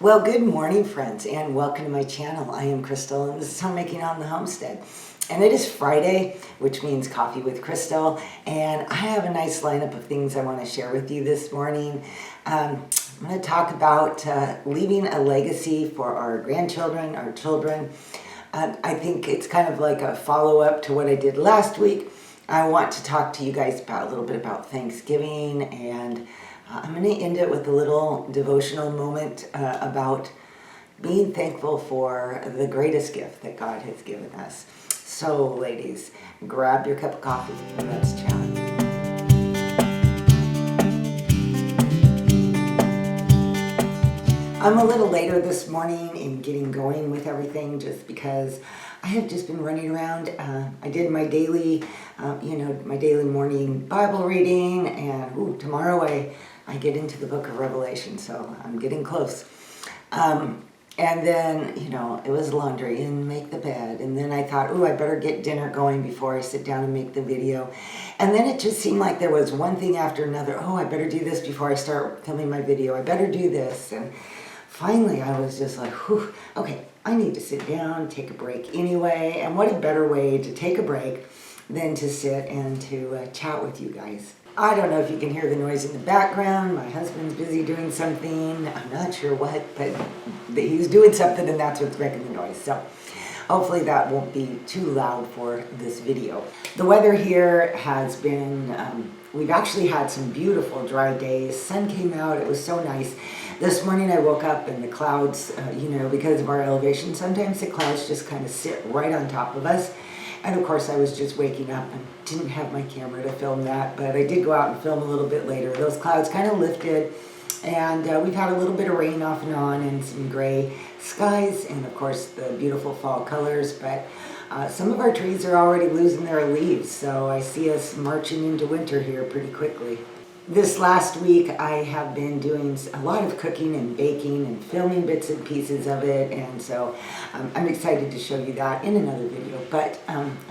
Well, good morning, friends, and welcome to my channel. I am Crystal, and this is Homemaking on the Homestead. And it is Friday, which means coffee with Crystal, and I have a nice lineup of things I want to share with you this morning. I'm going to talk about leaving a legacy for our grandchildren, our children. I think it's kind of like a follow-up to what I did last week. I want to talk to you guys about a little bit about Thanksgiving, and I'm going to end it with a little devotional moment about being thankful for the greatest gift that God has given us. So, ladies, grab your cup of coffee and let's chat. I'm a little later this morning in getting going with everything just because I have just been running around. I did my daily, my daily morning Bible reading, and tomorrow I get into the book of Revelation, so I'm getting close. And then, it was laundry and make the bed. And then I thought, I better get dinner going before I sit down and make the video. And then it just seemed like there was one thing after another. I better do this before I start filming my video. I better do this. And finally, I was just like, okay, I need to sit down, take a break anyway. And what a better way to take a break than to sit and to chat with you guys. I don't know if you can hear the noise in the background. My husband's busy doing something. I'm not sure what, but he's doing something and that's what's making the noise. So hopefully that won't be too loud for this video. The weather here has been, we've actually had some beautiful dry days. Sun came out, it was so nice. This morning I woke up and the clouds, because of our elevation, sometimes the clouds just kind of sit right on top of us. And of course I was just waking up and didn't have my camera to film that, but I did go out and film a little bit later. Those clouds kind of lifted, and we've had a little bit of rain off and on and some gray skies, and of course the beautiful fall colors, but some of our trees are already losing their leaves, so I see us marching into winter here pretty quickly. This last week I have been doing a lot of cooking and baking and filming bits and pieces of it, and so I'm excited to show you that in another video. But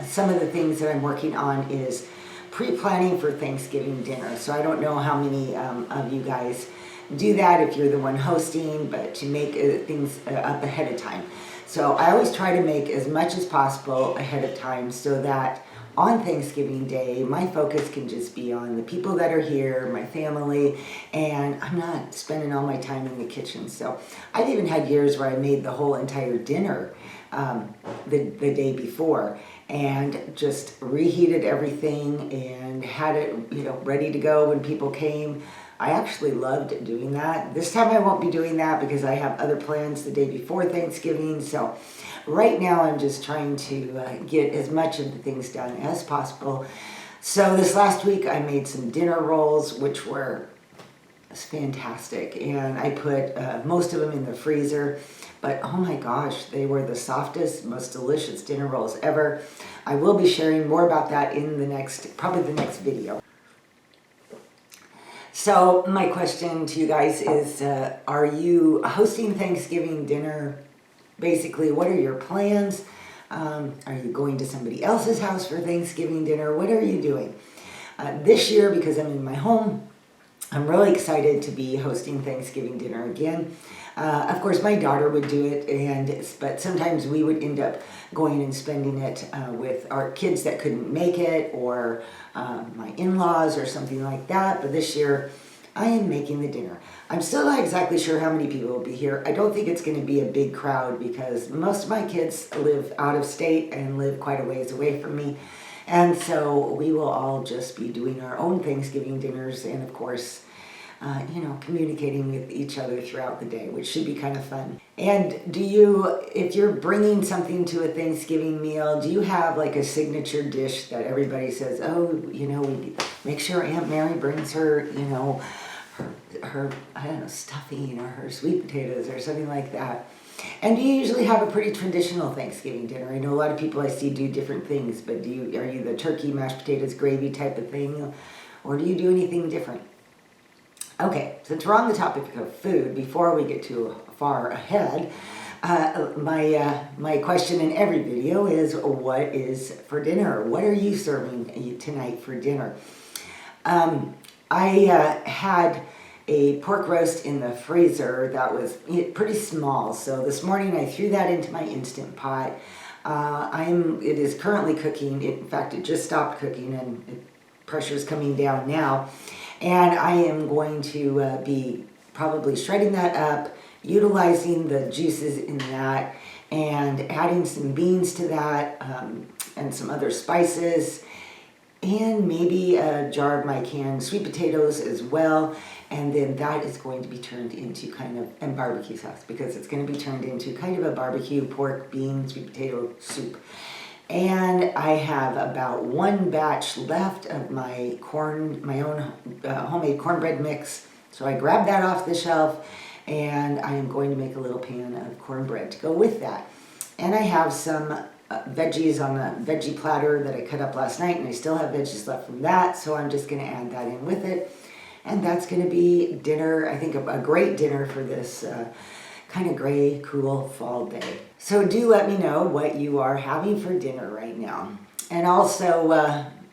some of the things that I'm working on is pre-planning for Thanksgiving dinner. So I don't know how many of you guys do that if you're the one hosting, but to make things up ahead of time. So I always try to make as much as possible ahead of time so that on Thanksgiving Day, my focus can just be on the people that are here, my family, and I'm not spending all my time in the kitchen. So I've even had years where I made the whole entire dinner the day before and just reheated everything and had it ready to go when people came. I actually loved doing that. This time I won't be doing that because I have other plans the day before Thanksgiving. So right now I'm just trying to get as much of the things done as possible. So this last week I made some dinner rolls, which were fantastic. And I put most of them in the freezer. But oh my gosh, they were the softest, most delicious dinner rolls ever. I will be sharing more about that in probably the next video. So my question to you guys is, are you hosting Thanksgiving dinner? Basically, what are your plans? Are you going to somebody else's house for Thanksgiving dinner? What are you doing? This year, because I'm in my home, I'm really excited to be hosting Thanksgiving dinner again. Of course, my daughter would do it, but sometimes we would end up going and spending it with our kids that couldn't make it, or my in-laws or something like that. But this year, I am making the dinner. I'm still not exactly sure how many people will be here. I don't think it's going to be a big crowd because most of my kids live out of state and live quite a ways away from me. And so we will all just be doing our own Thanksgiving dinners and, of course, communicating with each other throughout the day, which should be kind of fun. And if you're bringing something to a Thanksgiving meal, do you have like a signature dish that everybody says, we make sure Aunt Mary brings her, her stuffing or her sweet potatoes or something like that? And do you usually have a pretty traditional Thanksgiving dinner? I know a lot of people I see do different things, but are you the turkey, mashed potatoes, gravy type of thing? Or do you do anything different? Okay, since we're on the topic of food, before we get too far ahead, my question in every video is, what is for dinner? What are you serving tonight for dinner? I had a pork roast in the freezer that was pretty small. So this morning I threw that into my Instant Pot. It is currently cooking. In fact, it just stopped cooking and pressure's coming down now. And I am going to be probably shredding that up, utilizing the juices in that, and adding some beans to that, and some other spices, and maybe a jar of my canned sweet potatoes as well. And then that is going to be turned into and barbecue sauce, because it's going to be turned into kind of a barbecue pork, bean, sweet potato soup. And I have about one batch left of my own homemade cornbread mix. So I grabbed that off the shelf, and I am going to make a little pan of cornbread to go with that. And I have some veggies on a veggie platter that I cut up last night, and I still have veggies left from that, so I'm just going to add that in with it. And that's going to be dinner, I think a great dinner for this kind of gray, cool fall day. So do let me know what you are having for dinner right now. And also,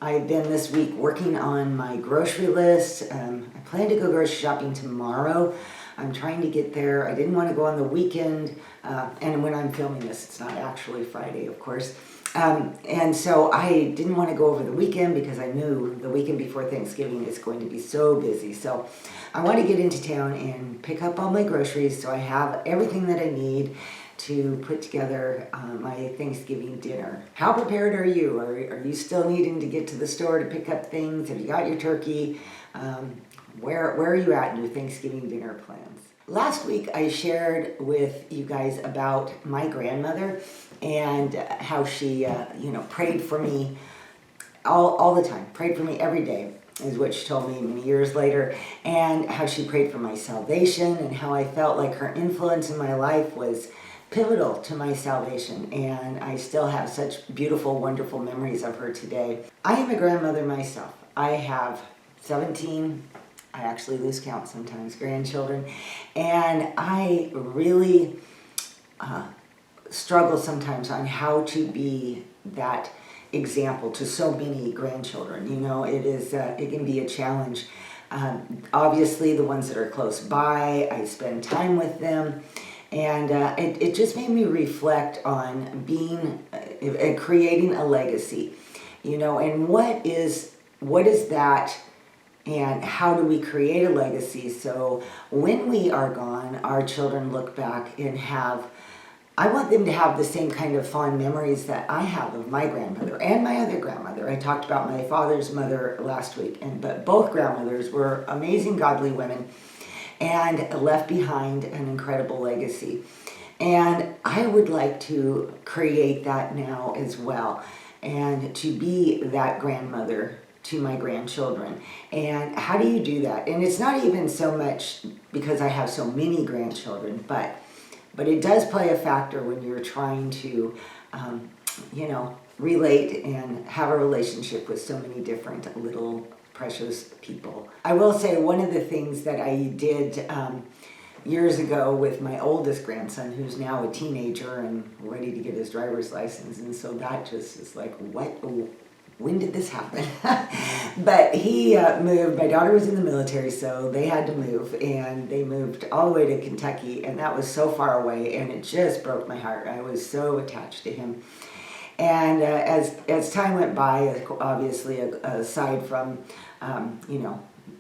I've been this week working on my grocery list. I plan to go grocery shopping tomorrow. I'm trying to get there. I didn't want to go on the weekend, and when I'm filming this, it's not actually Friday, of course. And so I didn't want to go over the weekend because I knew the weekend before Thanksgiving is going to be so busy. So I want to get into town and pick up all my groceries so I have everything that I need to put together my Thanksgiving dinner. How prepared are you? Are you still needing to get to the store to pick up things? Have you got your turkey? Where are you at in your Thanksgiving dinner plans? Last week I shared with you guys about my grandmother and how she prayed for me all the time, prayed for me every day, is what she told me many years later, and how she prayed for my salvation, and how I felt like her influence in my life was pivotal to my salvation, and I still have such beautiful, wonderful memories of her today. I am a grandmother myself. I have 17, I actually lose count sometimes, grandchildren, and I really struggle sometimes on how to be that example to so many grandchildren. It can be a challenge. Obviously, the ones that are close by, I spend time with them, and it just made me reflect on creating a legacy, and what is that, and how do we create a legacy so when we are gone, our children look back and I want them to have the same kind of fond memories that I have of my grandmother and my other grandmother. I talked about my father's mother last week, but both grandmothers were amazing, godly women and left behind an incredible legacy. And I would like to create that now as well, and to be that grandmother to my grandchildren. And how do you do that? And it's not even so much because I have so many grandchildren, but it does play a factor when you're trying to, relate and have a relationship with so many different little precious people. I will say one of the things that I did years ago with my oldest grandson, who's now a teenager and ready to get his driver's license, and so that just is like, when did this happen? But he moved. My daughter was in the military, so they had to move, and they moved all the way to Kentucky, and that was so far away, and it just broke my heart. I was so attached to him. And as time went by, obviously, aside from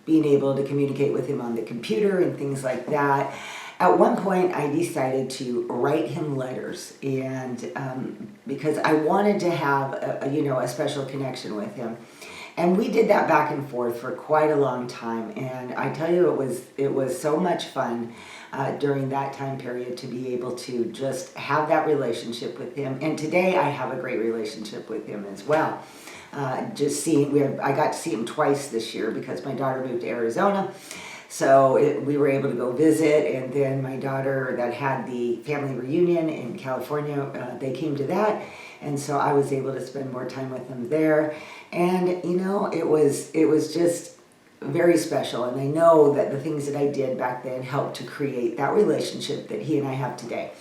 being able to communicate with him on the computer and things like that, at one point I decided to write him letters, and because I wanted to have a special connection with him. And we did that back and forth for quite a long time, and I tell you, it was so much fun during that time period to be able to just have that relationship with him. And today I have a great relationship with him as well. I got to see him twice this year because my daughter moved to Arizona. So we were able to go visit, and then my daughter that had the family reunion in California, they came to that, and so I was able to spend more time with them there. And it was just very special, and I know that the things that I did back then helped to create that relationship that he and I have today.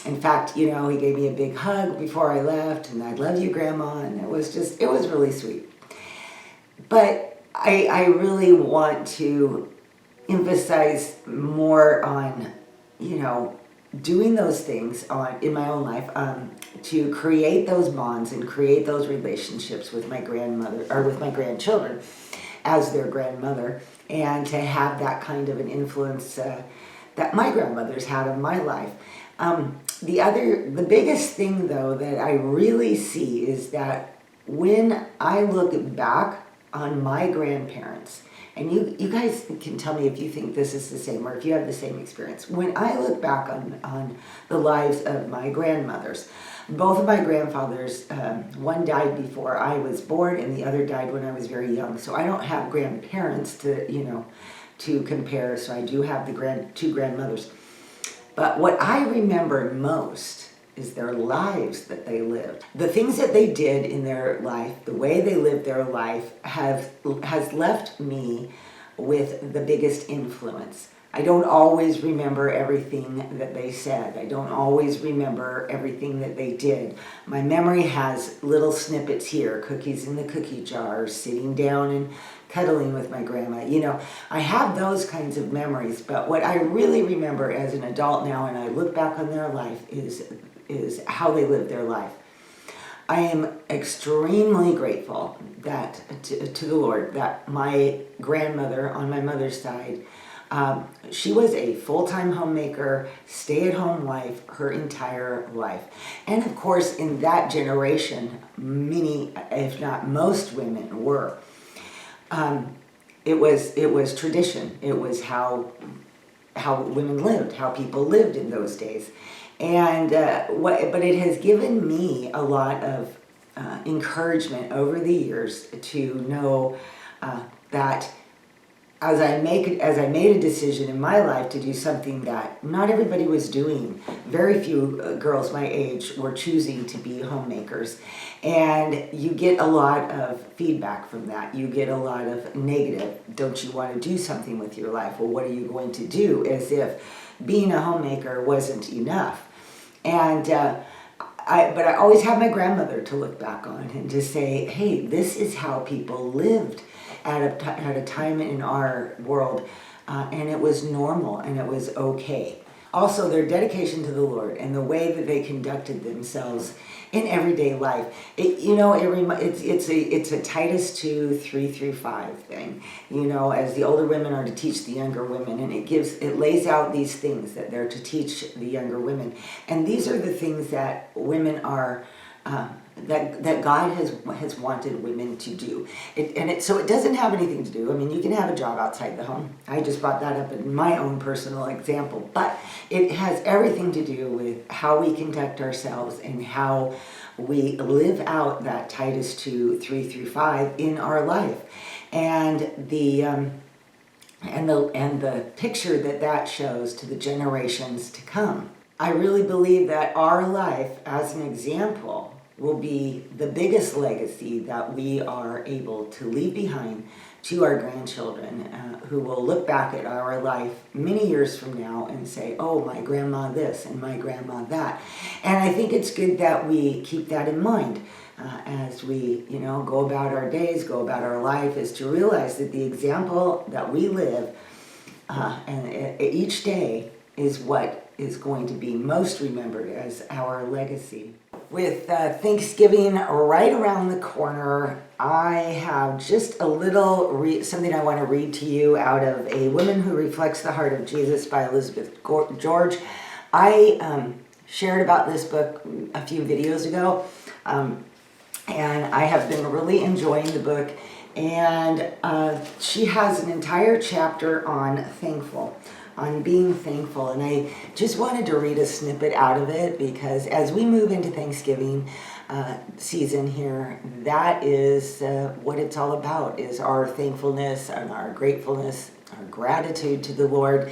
In fact, he gave me a big hug before I left, and I love you, Grandma, and it was really sweet. But I really want to emphasize more on, doing those things in my own life to create those bonds and create those relationships with my grandmother or with my grandchildren as their grandmother, and to have that kind of an influence that my grandmother's had on my life. The biggest thing though that I really see is that when I look back on my grandparents, and you guys can tell me if you think this is the same or if you have the same experience. When I look back on the lives of my grandmothers, both of my grandfathers, one died before I was born and the other died when I was very young. So I don't have grandparents to compare. So I do have the two grandmothers. But what I remember most is their lives that they lived. The things that they did in their life, the way they lived their life has left me with the biggest influence. I don't always remember everything that they said. I don't always remember everything that they did. My memory has little snippets here, cookies in the cookie jar, sitting down and cuddling with my grandma. I have those kinds of memories, but what I really remember as an adult now, and I look back on their life, is how they lived their life. I am extremely grateful that to the Lord that my grandmother on my mother's side, she was a full-time homemaker, stay-at-home wife her entire life. And of course, in that generation, many, if not most women were. It was tradition. It was how women lived, how people lived in those days. And but it has given me a lot of encouragement over the years to know that as I made a decision in my life to do something that not everybody was doing, very few girls my age were choosing to be homemakers, and you get a lot of feedback from that. You get a lot of negative. Don't you want to do something with your life? Well, what are you going to do? As if being a homemaker wasn't enough. And but I always have my grandmother to look back on and to say, hey, this is how people lived at a time in our world, and it was normal and it was okay. Also, their dedication to the Lord and the way that they conducted themselves in everyday life. It's a Titus 2:3-5 thing. As the older women are to teach the younger women, and it lays out these things that they're to teach the younger women, and these are the things that women are. That God has wanted women to do. So it doesn't have anything to do, you can have a job outside the home. I just brought that up in my own personal example. But it has everything to do with how we conduct ourselves and how we live out that Titus 2:3-5 in our life. And the picture that shows to the generations to come. I really believe that our life as an example will be the biggest legacy that we are able to leave behind to our grandchildren, who will look back at our life many years from now and say, oh, my grandma this and my grandma that. And I think it's good that we keep that in mind as we go about our days, go about our life, is to realize that the example that we live and each day is what is going to be most remembered as our legacy. With Thanksgiving right around the corner, I have just a little something I want to read to you out of A Woman Who Reflects the Heart of Jesus by Elizabeth George. I shared about this book a few videos ago, and I have been really enjoying the book. And she has an entire chapter on being thankful, and I just wanted to read a snippet out of it because as we move into Thanksgiving season here, that is what it's all about, is our thankfulness and our gratefulness, our gratitude to the Lord.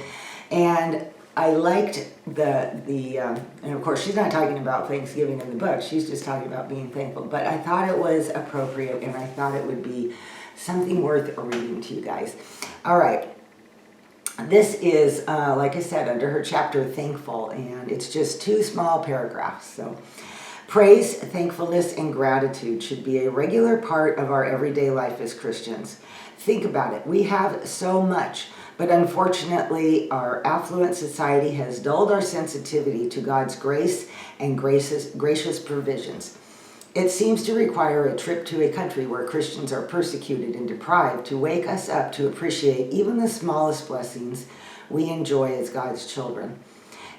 And I liked and of course she's not talking about Thanksgiving in the book, she's just talking about being thankful, but I thought it was appropriate and I thought it would be something worth reading to you guys. All right. This is, like I said, under her chapter, Thankful, and it's just 2 small paragraphs. So, praise, thankfulness, and gratitude should be a regular part of our everyday life as Christians. Think about it. We have so much, But unfortunately, our affluent society has dulled our sensitivity to God's grace and gracious provisions. It seems to require a trip to a country where Christians are persecuted and deprived to wake us up to appreciate even the smallest blessings we enjoy as God's children.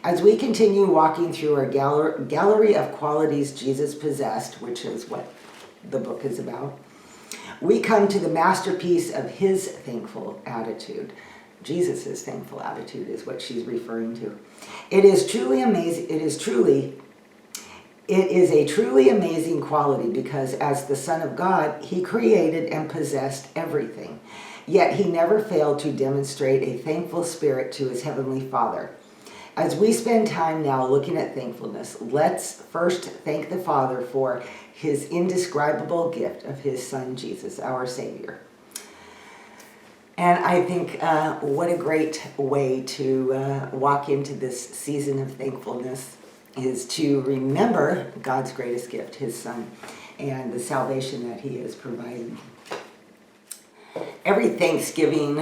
As we continue walking through our gallery of qualities Jesus possessed, which is what the book is about, we come to the masterpiece of his thankful attitude. Jesus' thankful attitude is what she's referring to. It is truly amazing. It is a truly amazing quality because as the Son of God, he created and possessed everything. Yet he never failed to demonstrate a thankful spirit to his Heavenly Father. As we spend time now looking at thankfulness, let's first thank the Father for his indescribable gift of his Son, Jesus, our Savior. And I think what a great way to walk into this season of thankfulness is to remember God's greatest gift, his Son, and the salvation that he has provided. Every Thanksgiving,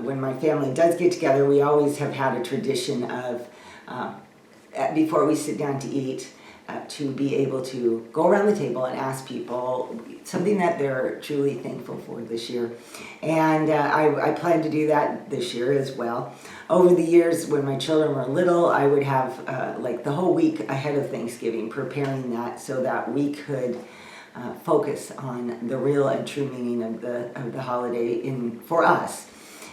when my family does get together, we always have had a tradition of, before we sit down to eat, to be able to go around the table and ask people something that they're truly thankful for this year. And I plan to do that this year as well. Over the years, when my children were little, I would have like the whole week ahead of Thanksgiving preparing that so that we could focus on the real and true meaning of the holiday for us,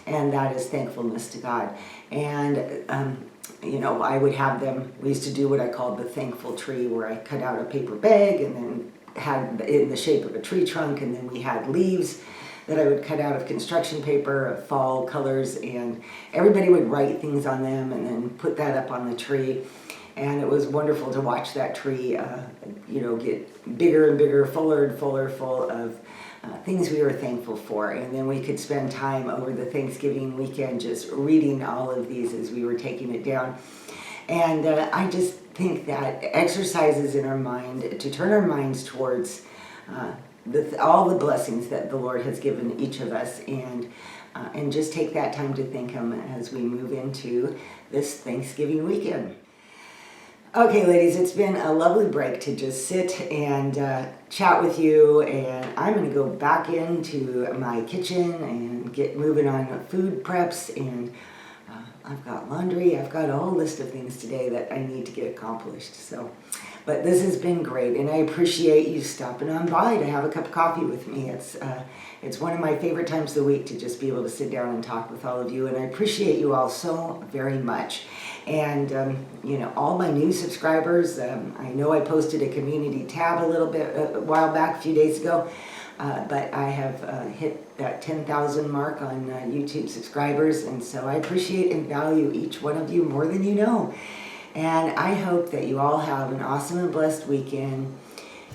and that is thankfulness to God. And I would have them. We used to do what I called the thankful tree, where I cut out a paper bag and then had in the shape of a tree trunk, and then we had leaves that I would cut out of construction paper of fall colors, and everybody would write things on them and then put that up on the tree. And it was wonderful to watch that tree, get bigger and bigger, fuller and fuller, full of things we were thankful for. And then we could spend time over the Thanksgiving weekend just reading all of these as we were taking it down. And I just think that exercises in our mind to turn our minds towards all the blessings that the Lord has given each of us, and just take that time to thank him as we move into this Thanksgiving weekend. Okay, ladies, it's been a lovely break to just sit and chat with you, and I'm going to go back into my kitchen and get moving on food preps, and I've got laundry. I've got a whole list of things today that I need to get accomplished. But this has been great, and I appreciate you stopping on by to have a cup of coffee with me. It's one of my favorite times of the week to just be able to sit down and talk with all of you, and I appreciate you all so very much. And, all my new subscribers, I know I posted a community tab a while back, a few days ago, but I have hit that 10,000 mark on YouTube subscribers, and so I appreciate and value each one of you more than you know. And I hope that you all have an awesome and blessed weekend,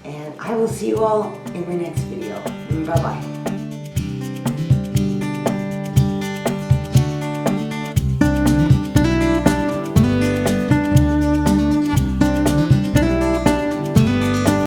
and I will see you all in the next video. Bye-bye.